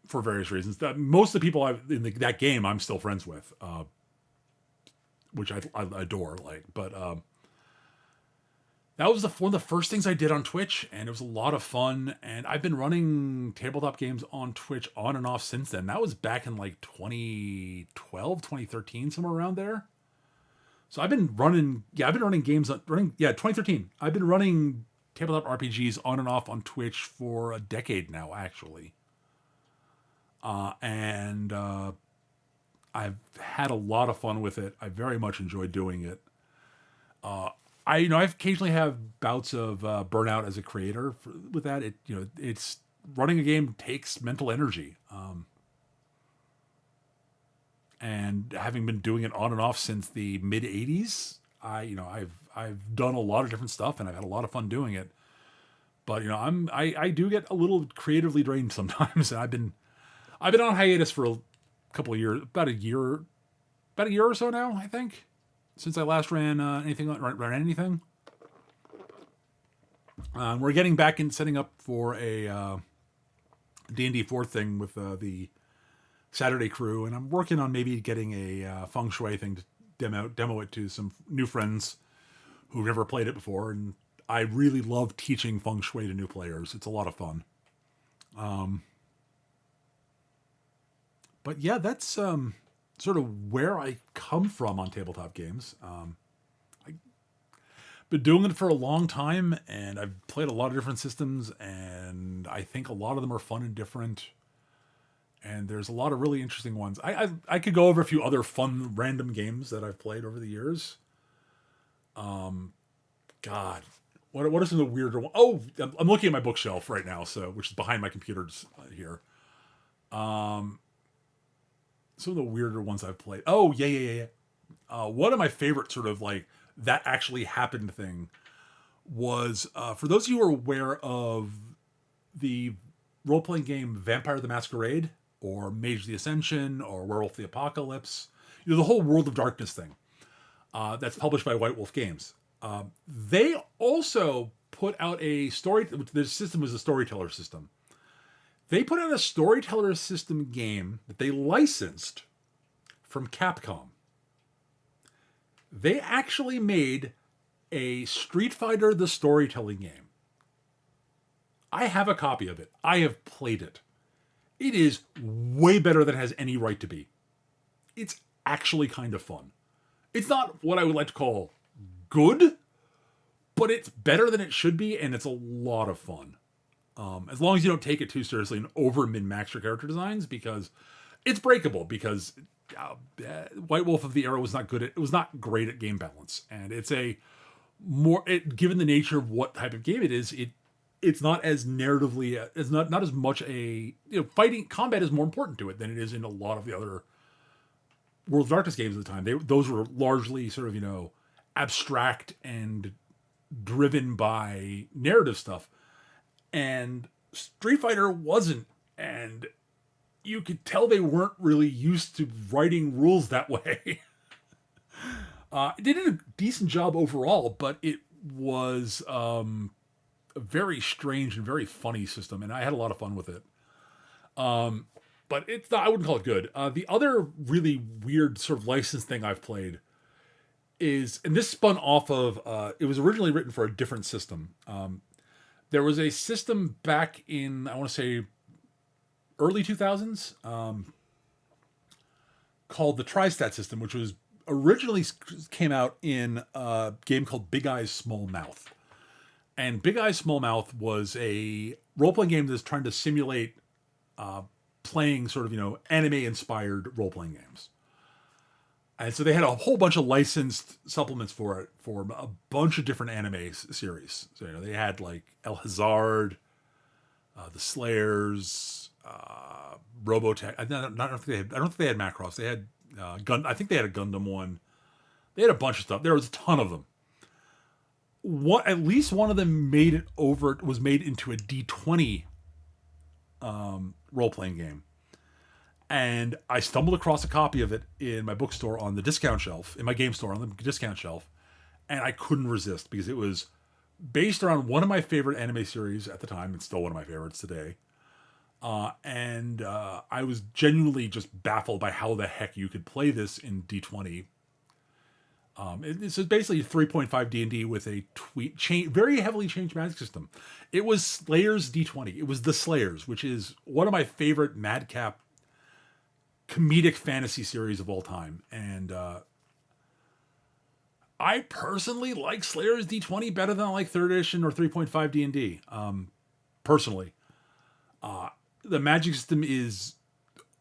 Speaker 1: For various reasons. Most of the people in that game I'm still friends with, which I adore. But that was one of the first things I did on Twitch, and it was a lot of fun. And I've been running tabletop games on Twitch on and off since then. That was back in like 2012, 2013, somewhere around there. So I've been running games 2013. I've been running tabletop RPGs on and off on Twitch for a decade now, actually. And I've had a lot of fun with it. I very much enjoy doing it. I occasionally have bouts of burnout as a creator with that. It's running a game takes mental energy. And having been doing it on and off since the mid '80s, I've done a lot of different stuff and I've had a lot of fun doing it. But I do get a little creatively drained sometimes, and I've been on hiatus for a couple of years, about a year or so now, I think, since I last ran anything. We're getting back and setting up for a D&D 4th thing with the Saturday crew, and I'm working on maybe getting a feng shui thing to demo it to some new friends who've never played it before. And I really love teaching feng shui to new players. It's a lot of fun. But yeah, that's sort of where I come from on tabletop games. I've been doing it for a long time, and I've played a lot of different systems, and I think a lot of them are fun and different. And there's a lot of really interesting ones. I could go over a few other fun random games that I've played over the years. God, what are some of the weirder ones? Oh, I'm looking at my bookshelf right now, so which is behind my computers here. Some of the weirder ones I've played. Oh, yeah. One of my favorite sort of like that actually happened thing was for those of you who are aware of the role playing game Vampire the Masquerade or Mage the Ascension or Werewolf the Apocalypse, the whole World of Darkness thing that's published by White Wolf Games. They also put out a story. The system was a storyteller system. They put out a storyteller system game that they licensed from Capcom. They actually made a Street Fighter the Storytelling game. I have a copy of it. I have played it. It is way better than it has any right to be. It's actually kind of fun. It's not what I would like to call good, but it's better than it should be, and it's a lot of fun. As long as you don't take it too seriously and over min-max your character designs, because it's breakable. Because White Wolf of the era was not good at, it was not great at game balance, and it's a more given the nature of what type of game it is, it's not as narratively, it's not as much a fighting combat is more important to it than it is in a lot of the other World of Darkness games at the time. Those were largely sort of abstract and driven by narrative stuff. And Street Fighter wasn't, and you could tell they weren't really used to writing rules that way. It did a decent job overall, but it was a very strange and very funny system, and I had a lot of fun with it. But it's not, I wouldn't call it good. The other really weird sort of license thing I've played is, and this spun off of, it was originally written for a different system. There was a system back in, I want to say, early 2000s called the TriStat system, which was originally came out in a game called Big Eyes Small Mouth. And Big Eyes Small Mouth was a role-playing game that's trying to simulate playing sort of, anime-inspired role-playing games. And so they had a whole bunch of licensed supplements for it for a bunch of different anime series. So they had like El Hazard, the Slayers, Robotech. I don't think they had Macross. They had I think they had a Gundam one. They had a bunch of stuff. There was a ton of them. At least one of them was made into a D20 role playing game. And I stumbled across a copy of it in my bookstore on the discount shelf, in my game store on the discount shelf, and I couldn't resist because it was based around one of my favorite anime series at the time. It's still one of my favorites today. And I was genuinely just baffled by how the heck you could play this in D20. It's basically 3.5 D&D with a very heavily changed magic system. It was Slayers D20. It was the Slayers, which is one of my favorite madcap comedic fantasy series of all time. And I personally like Slayers D20 better than I like 3rd edition or 3.5 D&D. Personally. The magic system is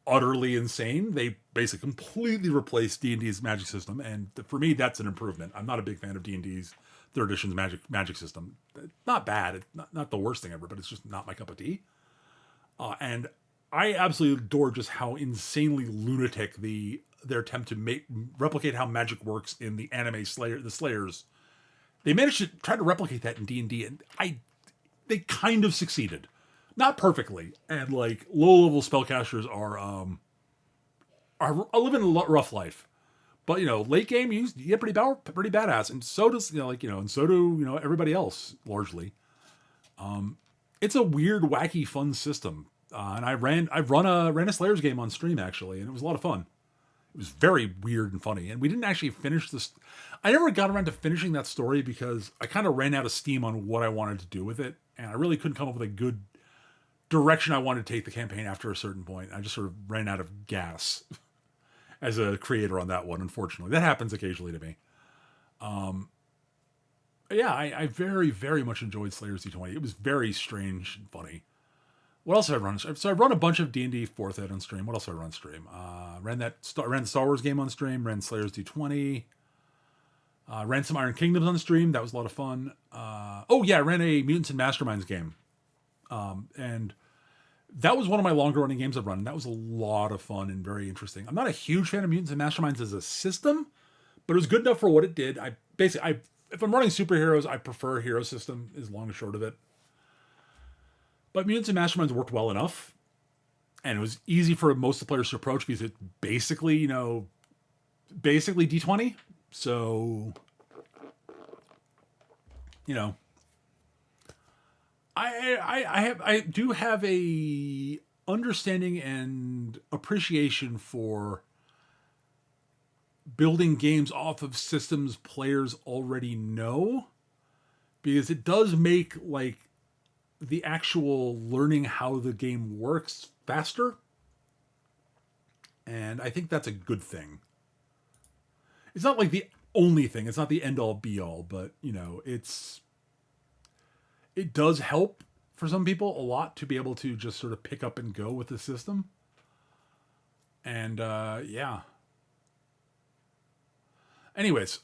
Speaker 1: utterly insane. They basically completely replaced D&D's magic system, and for me, that's an improvement. I'm not a big fan of D&D's 3rd edition's magic system. It's not bad. It's not the worst thing ever, but it's just not my cup of tea. And I absolutely adore just how insanely lunatic their attempt to replicate how magic works in the anime the Slayers. They managed to try to replicate that in D&D, and they kind of succeeded. Not perfectly, and like low-level spellcasters are living a rough life, but late game you get pretty badass, and so does and so do everybody else largely. It's a weird, wacky, fun system, And ran a Slayers game on stream actually, and it was a lot of fun. It was very weird and funny, and we didn't actually finish this. I never got around to finishing that story because I kind of ran out of steam on what I wanted to do with it, and I really couldn't come up with a good direction I wanted to take the campaign after a certain point. I just sort of ran out of gas as a creator on that one. Unfortunately, that happens occasionally to me. Yeah, I very, very much enjoyed Slayers D20. It was very strange and funny. What else have I run? So I run a bunch of D&D 4th Ed on stream. What else have I run on stream? Ran the Star Wars game on stream. Ran Slayers D20. Ran some Iron Kingdoms on stream. That was a lot of fun. Oh yeah, I ran a Mutants and Masterminds game. And that was one of my longer running games I've run. And that was a lot of fun and very interesting. I'm not a huge fan of Mutants and Masterminds as a system, but it was good enough for what it did. If I'm running superheroes, I prefer hero system is long and short of it. But Mutants and Masterminds worked well enough, and it was easy for most of the players to approach because it's basically, D20. So, I do have a understanding and appreciation for building games off of systems players already know, because it does make the actual learning how the game works faster. And I think that's a good thing. It's not like the only thing. It's not the end all be all, but it does help for some people a lot to be able to just sort of pick up and go with the system. And yeah. Anyways,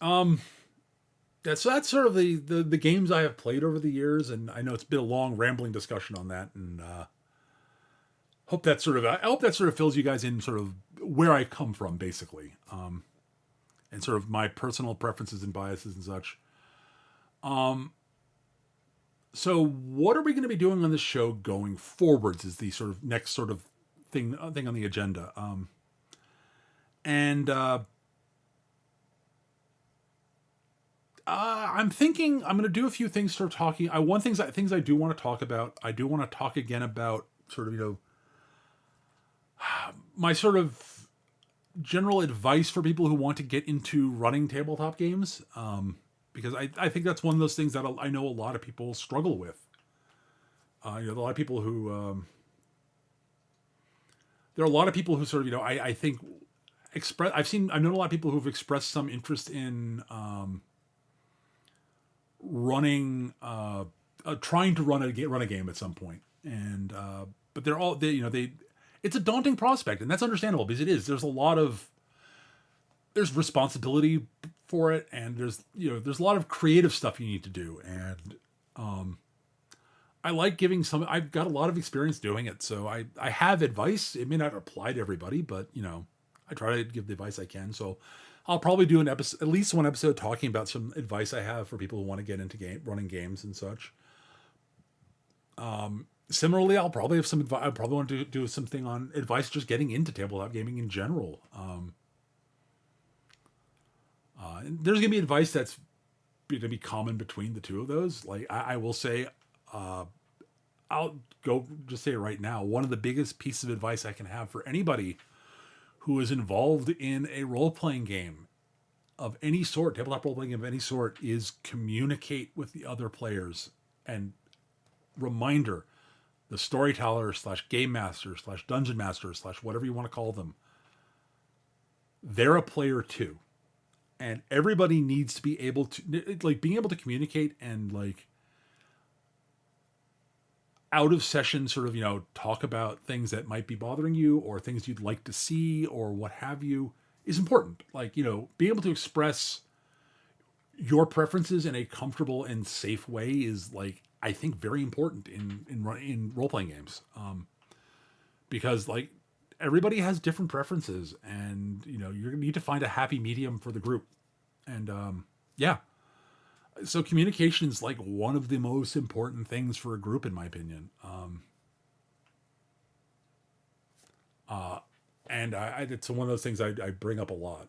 Speaker 1: that's sort of the games I have played over the years, and I know it's been a long rambling discussion on that, and I hope that sort of fills you guys in sort of where I come from, basically, and sort of my personal preferences and biases and such. So what are we going to be doing on this show going forwards? Is the sort of next sort of thing on the agenda, and. I'm thinking I'm going to do a few things sort of talking. Things I do want to talk about. I do want to talk again about sort of, my sort of general advice for people who want to get into running tabletop games. Because I think that's one of those things that I know a lot of people struggle with. A lot of people who, there are a lot of people who sort of, I think I've known a lot of people who've expressed some interest in, running trying to run a game at some point, and but it's a daunting prospect, and that's understandable because it is. There's responsibility for it, and there's a lot of creative stuff you need to do, and I like giving I've got a lot of experience doing it, so I have advice. It may not apply to everybody, but I try to give the advice I can. So I'll probably do at least one episode talking about some advice I have for people who want to get into running games and such. Similarly, I'll probably have some advice. I probably want to do something on advice just getting into tabletop gaming in general. There's going to be advice that's going to be common between the two of those. Like I will say, I'll go just say it right now. One of the biggest pieces of advice I can have for anybody who is involved in a role-playing game of any sort, tabletop role-playing game of any sort, is communicate with the other players. And reminder, the storyteller / game master / dungeon master / whatever you want to call them, they're a player too. And everybody needs to be able to, being able to communicate and out of session sort of, talk about things that might be bothering you or things you'd like to see or what have you is important. Being able to express your preferences in a comfortable and safe way is I think very important in role-playing games. Because everybody has different preferences, and you're going to need to find a happy medium for the group. And yeah. So communication is one of the most important things for a group, in my opinion. And it's one of those things I bring up a lot.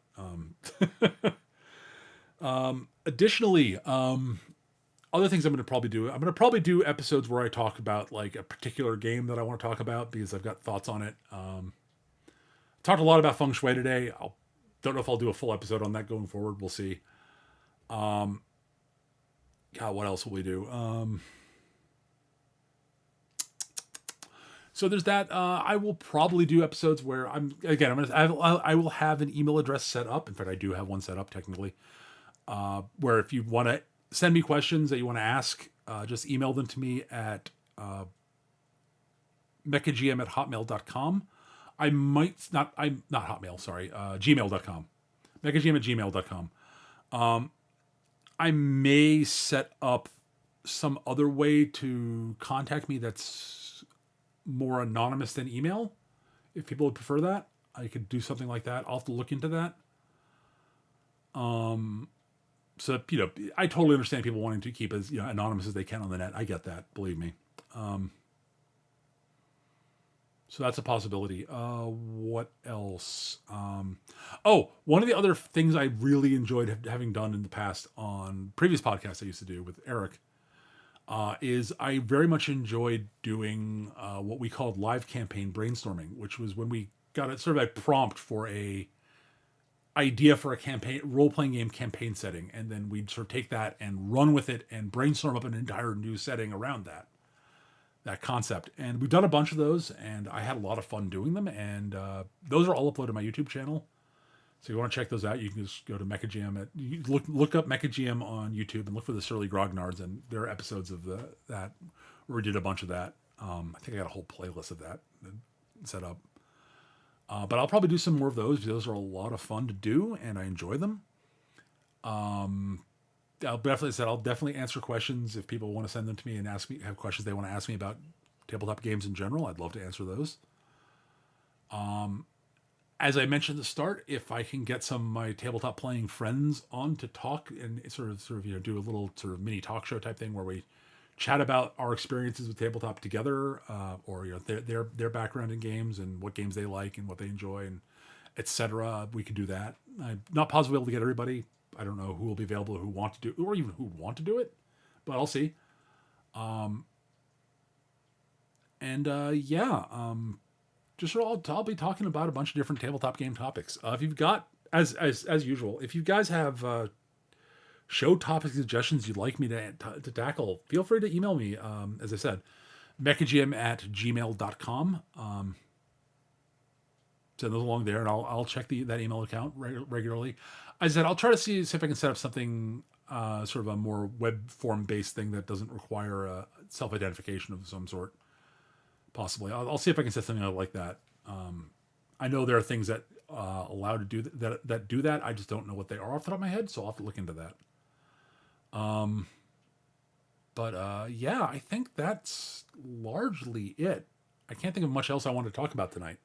Speaker 1: Additionally, other things I'm going to probably do. I'm going to probably do episodes where I talk about like a particular game that I want to talk about because I've got thoughts on it. Talked a lot about feng shui today. I don't know if I'll do a full episode on that going forward. We'll see. God, what else will we do? So there's that. I will probably do episodes where I will have an email address set up. In fact, I do have one set up technically. Where if you want to send me questions that you want to ask, just email them to me at MechaGM@hotmail.com. I'm not Hotmail, sorry, gmail.com. MechaGM@gmail.com. I may set up some other way to contact me that's more anonymous than email. If people would prefer that, I could do something like that. I'll have to look into that. So, I totally understand people wanting to keep as anonymous as they can on the net. I get that, believe me. So that's a possibility. What else? One of the other things I really enjoyed having done in the past on previous podcasts I used to do with Eric is I very much enjoyed doing what we called live campaign brainstorming, which was when we got a sort of a prompt for a idea for a campaign role-playing game campaign setting, and then we'd sort of take that and run with it and brainstorm up an entire new setting around that concept. And we've done a bunch of those, and I had a lot of fun doing them, and those are all uploaded to my YouTube channel. So if you want to check those out, you can just go to MechaGM. Look up MechaGM on YouTube and look for the Surly Grognards, and there are episodes of that where we did a bunch of that. I think I got a whole playlist of that set up. But I'll probably do some more of those because those are a lot of fun to do, and I enjoy them. I'll definitely answer questions if people want to send them to me and have questions they want to ask me about tabletop games in general. I'd love to answer those. As I mentioned at the start, if I can get some of my tabletop playing friends on to talk and sort of do a little sort of mini talk show type thing where we chat about our experiences with tabletop together, or their background in games and what games they like and what they enjoy, and etc. We could do that. I'm not positive able to get everybody. I don't know who will be available, who want to do, or even who want to do it, but I'll see. Just I'll be talking about a bunch of different tabletop game topics. If you've got, as usual, if you guys have show topic suggestions you'd like me to tackle, feel free to email me. As I said, mechagm@gmail.com. Send those along there, and I'll check that email account regularly. As I said, I'll try to see if I can set up something sort of a more web form based thing that doesn't require a self-identification of some sort. Possibly, I'll see if I can set something up like that. I know there are things that allow to do that do that. I just don't know what they are off the top of my head, so I'll have to look into that. I think that's largely it. I can't think of much else I want to talk about tonight.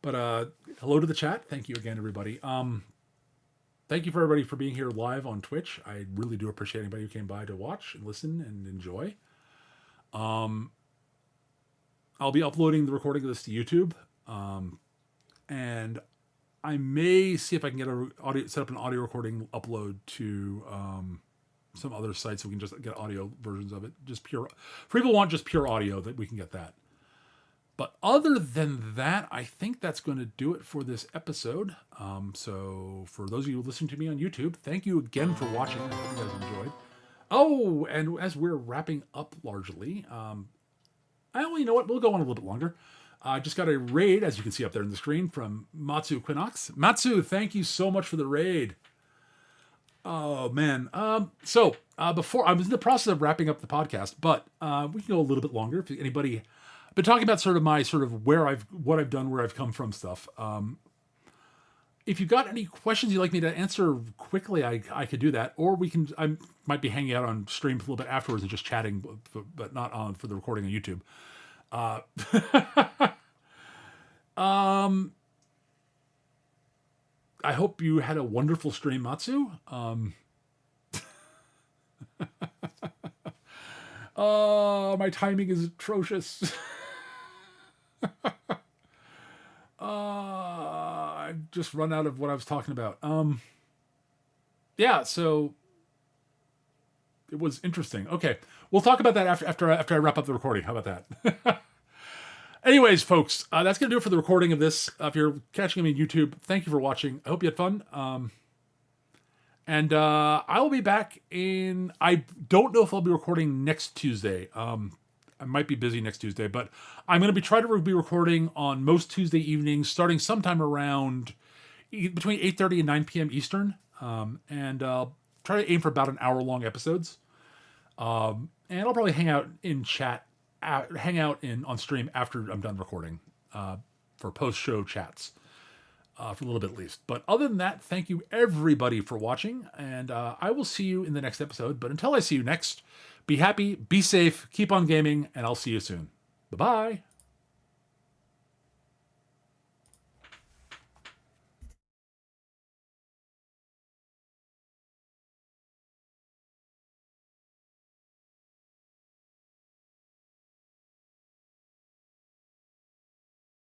Speaker 1: Hello to the chat. Thank you again, everybody. Thank you for everybody for being here live on Twitch. I really do appreciate anybody who came by to watch and listen and enjoy. I'll be uploading the recording of this to YouTube. And I may see if I can get set up an audio recording upload to some other sites so we can just get audio versions of it. Just pure, for people who want just pure audio, that we can get that. But other than that, I think that's going to do it for this episode. So for those of you listening to me on YouTube, thank you again for watching. I hope you guys enjoyed. Oh, and as we're wrapping up largely, you know what? We'll go on a little bit longer. I just got a raid, as you can see up there on the screen, from Matsu Quinox. Matsu, thank you so much for the raid. Oh, man. Before I was in the process of wrapping up the podcast, but we can go a little bit longer. If anybody, I've been talking about what I've done, where I've come from stuff. If you've got any questions you'd like me to answer quickly, I could do that. Or I might be hanging out on stream a little bit afterwards and just chatting, but not on for the recording on YouTube. I hope you had a wonderful stream, Matsu. My timing is atrocious. I've just run out of what I was talking about. So it was interesting. Okay, we'll talk about that after I wrap up the recording. How about that? Anyways, folks, that's going to do it for the recording of this. If you're catching me on YouTube, thank you for watching. I hope you had fun. And I will be back in... I don't know if I'll be recording next Tuesday. I might be busy next Tuesday, but I'm going to trying to be recording on most Tuesday evenings, starting sometime around between 8:30 and 9 p.m. Eastern. And try to aim for about an hour-long episodes. And I'll probably hang out in chat, on stream after I'm done recording for post-show chats for a little bit at least. But other than that, thank you everybody for watching, and I will see you in the next episode. But until I see you next, be happy, be safe, keep on gaming, and I'll see you soon. Bye-bye.